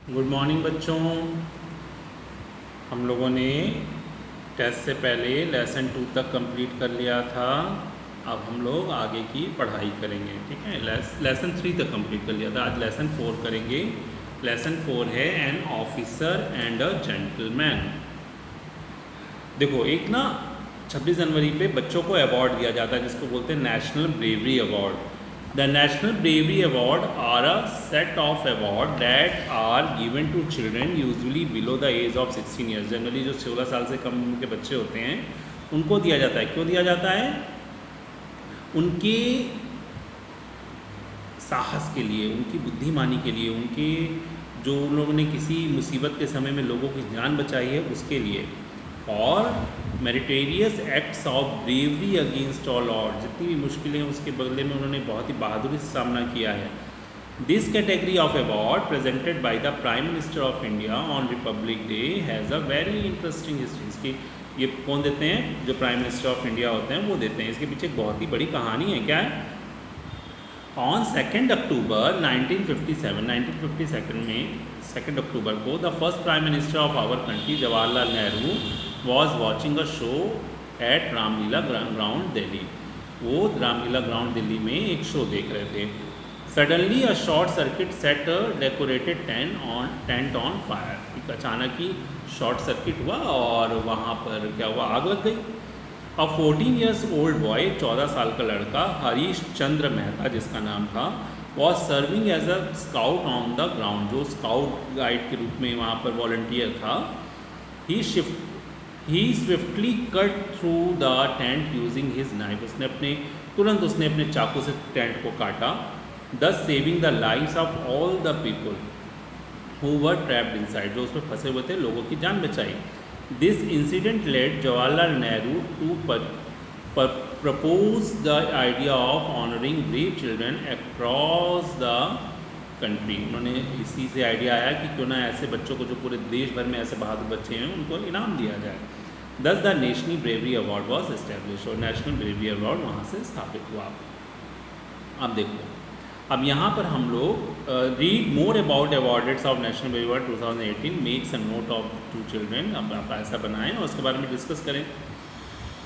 Good morning बच्चों। हम लोगों ने टेस्ट से पहले लेसन 2 तक कंप्लीट कर लिया था। अब हम लोग आगे की पढ़ाई करेंगे, ठीक है। लेसन 3 तक कंप्लीट कर लिया था, आज लेसन 4 करेंगे। लेसन 4 है an officer and a gentleman. देखो, एक ना 26 जनवरी पे बच्चों को अवार्ड दिया जाता है जिसको बोलते हैं national bravery award. The National Bravery Award are a set of awards that are given to children usually below the age of 16 years. Generally जो 16 साल से कम उम्र के बच्चे होते हैं उनको दिया जाता है। क्यों दिया जाता है? उनके साहस के लिए, उनकी बुद्धिमानी के लिए, उनके जो उन लोगों ने किसी मुसीबत के समय में लोगों की जान बचाई है उसके लिए। और मेरिटेरियस acts of bravery against all odd, जितनी भी मुश्किलें हैं उसके बदले में उन्होंने बहुत ही बहादुरी से सामना किया है। This category of award presented by the prime minister of India on Republic day has a very interesting history. इसकी ये कौन देते हैं? जो प्राइम मिनिस्टर ऑफ इंडिया होते हैं वो देते हैं। इसके पीछे एक बहुत ही बड़ी कहानी है। क्या है? ऑन 2 अक्टूबर 1952 में 2 अक्टूबर को the first prime minister of our country Jawaharlal Nehru was watching a show at Ramlila ground Delhi. वो रामलीला ग्राउंड दिल्ली में एक शो देख रहे थे। Suddenly a short circuit set decorated tent on fire. एक अचानक ही शॉर्ट सर्किट हुआ और वहाँ पर क्या हुआ? आग लग गई। अ 14 ईयर्स ओल्ड बॉय, 14 साल का लड़का हरीश चंद्र मेहता जिसका नाम था, was serving as a scout on the ground. जो स्काउट गाइड के रूप में वहाँ पर वॉलंटियर था। He swiftly cut through the tent using his knife. उसने अपने चाकू से टेंट को काटा। Thus saving the lives of all the people who were trapped inside. जो उसमें फंसे हुए थे लोगों की जान बचाई। This incident led Jawaharlal Nehru to propose the idea of honoring brave children across the country। उन्होंने इसी से आइडिया आया कि क्यों ना ऐसे बच्चों को, जो पूरे देश भर में ऐसे बहादुर बच्चे हैं, उनको इनाम दिया जाए। Thus the national bravery award was establish. और नेशनल ब्रेवरी अवार्ड वहाँ से स्थापित हुआ। अब देखो, अब यहाँ पर हम लोग read more about awards of national bravery award 2018, makes a note of 2 children. अब आप ऐसा बनाएं और उसके बारे में डिस्कस करें।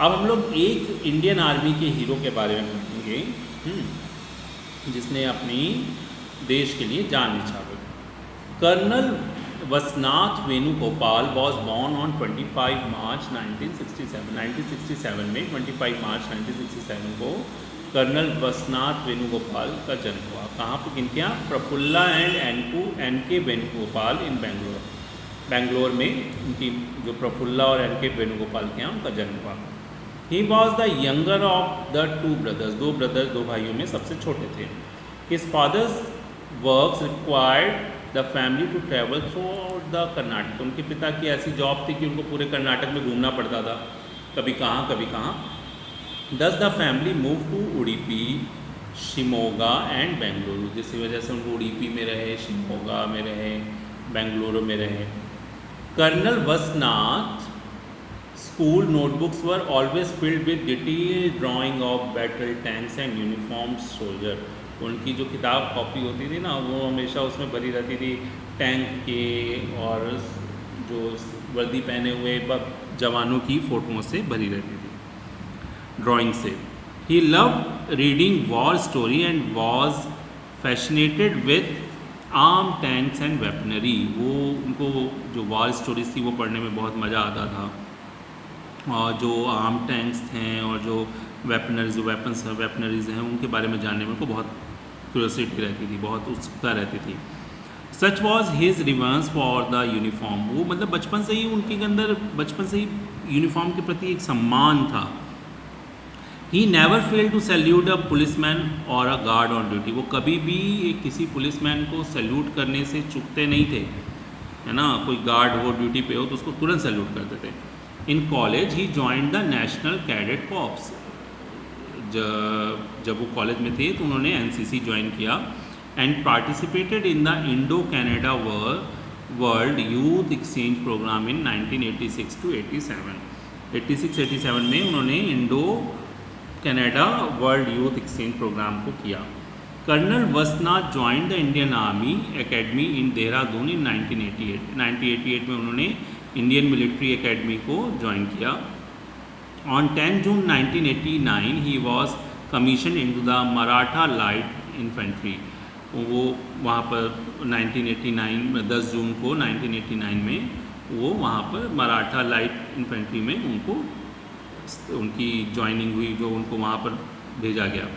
अब हम लोग एक इंडियन आर्मी के हीरो के बारे में पढ़ेंगे जिसने अपनी देश के लिए जान निछावर। Colonel Vasanth Venugopal was born on 25 March 1967। 1967 में 25 मार्च 1967 को कर्नल वसनाथ वेणुगोपाल का जन्म हुआ। कहाँ पर? किनके यहाँ? Prafulla and N K. Venugopal in Bangalore. Bangalore में उनकी जो प्रफुल्ला और एन.के. वेणुगोपाल के यहाँ उनका जन्म हुआ। He was the younger of the 2 brothers। 2 brothers, 2 भाइयों में सबसे छोटे थे। His father's works required the family to travel throughout the Karnataka. उनके पिता की ऐसी जॉब थी कि उनको पूरे कर्नाटक में घूमना पड़ता था, कभी कहाँ कभी कहाँ। Thus the family moved to Udupi, Shimoga and Bengaluru. जिसकी वजह से उनको उडुपी में रहे, शिमोगा में रहे, बेंगलुरु में रहे। Colonel Vasanth school notebooks were always filled with detail drawing of battle tanks and uniform soldier. उनकी जो किताब कॉपी होती थी ना, वो हमेशा उसमें भरी रहती थी टैंक के और जो वर्दी पहने हुए जवानों की फ़ोटोओं से भरी रहती थी, ड्राइंग से। He love reading war story and was fascinated with arm tanks and weaponry. वो उनको जो वॉर स्टोरीज थी वो पढ़ने में बहुत मज़ा आता था। और जो आर्म टैंक्स हैं और जो वेपनरीज हैं उनके बारे में जानने में उनको बहुत क्यूरियोसिटी रहती थी, बहुत उत्सुकता रहती थी। सच was his reverse for the uniform. वो मतलब बचपन से ही उनके अंदर यूनिफॉर्म के प्रति एक सम्मान था। He never fail to salute a policeman और अ गार्ड ऑन ड्यूटी। वो कभी भी किसी पुलिसमैन को सैल्यूट करने से चूकते नहीं थे, है ना। कोई गार्ड हो, ड्यूटी पे हो तो उसको तुरंत सैल्यूट करते थे। In college he joined the National Cadet Corps. जब वो कॉलेज में थे तो उन्होंने एनसीसी ज्वाइन किया। And participated in the Indo Canada World Youth Exchange Programme in 1986 to 87। 86-87 में उन्होंने Indo Canada World Youth Exchange Programme को किया। Colonel Vasanth join the Indian Army Academy in Dehradun in 1988 में उन्होंने इंडियन मिलिट्री एकेडमी को join किया। On 10 June 1989 he was commission into the Maratha light infantry. वो वहाँ पर 10 जून को 1989 में वो वहाँ पर मराठा लाइट इन्फेंट्री में उनकी ज्वाइनिंग हुई, जो उनको वहाँ पर भेजा गया।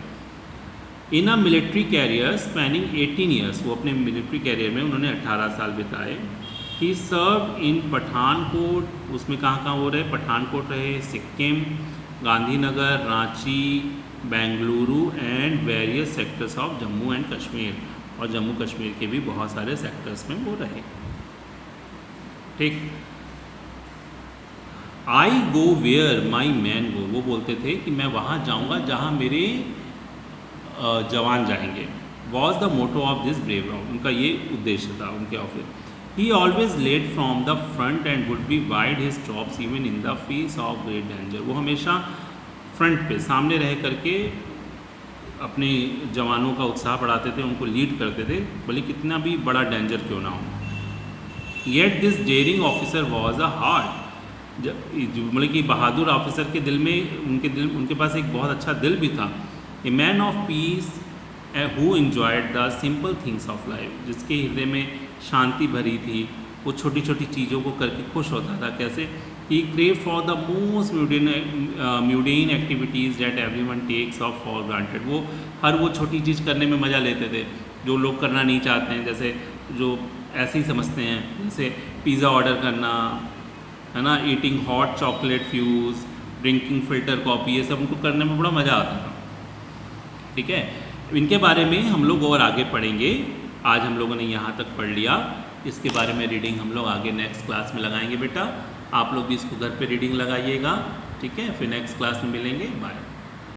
In a military career spanning 18 years, वो अपने मिलिट्री कैरियर में उन्होंने 18 साल बिताए। ही सर्व इन पठानकोट, उसमें कहाँ वो रहे, पठानकोट रहे, Sikkim, Gandhinagar, Ranchi, Bengaluru and various sectors of Jammu and Kashmir, और जम्मू कश्मीर के भी बहुत सारे सेक्टर्स में वो रहे। ठीक। आई गो वेयर माई मैन गो, वो बोलते थे कि मैं वहाँ जाऊँगा जहाँ मेरे जवान जाएंगे। Was the motto of this brave rock, उनका ये उद्देश्य था उनके office. He always led from the front and would be wide his troops even in the face of great danger, वो हमेशा फ्रंट पे सामने रह करके अपने जवानों का उत्साह बढ़ाते थे, उनको लीड करते थे, भले कितना भी बड़ा डेंजर क्यों ना हो। Yet this daring officer was a heart, मतलब कि बहादुर ऑफिसर के दिल में उनके पास एक बहुत अच्छा दिल भी था। A man of peace who enjoyed the simple things of life, जिसके हृदय में शांति भरी थी, वो छोटी छोटी चीज़ों को करके खुश होता था। कैसे? He crave for the most mundane activities that everyone takes off for granted, वो हर वो छोटी चीज़ करने में मज़ा लेते थे जो लोग करना नहीं चाहते हैं, जैसे जो ऐसे ही समझते हैं, जैसे पिज़्ज़ा ऑर्डर करना, है ना, eating hot chocolate fuse, drinking filter coffee, ये सब उनको करने में बड़ा मज़ा आता था। ठीक है, इनके बारे में हम लोग और आगे पढ़ेंगे। आज हम लोगों ने यहाँ तक पढ़ लिया, इसके बारे में रीडिंग हम लोग आगे नेक्स्ट क्लास में लगाएंगे। बेटा आप लोग भी इसको घर पे रीडिंग लगाइएगा, ठीक है, फिर नेक्स्ट क्लास में मिलेंगे। बाय।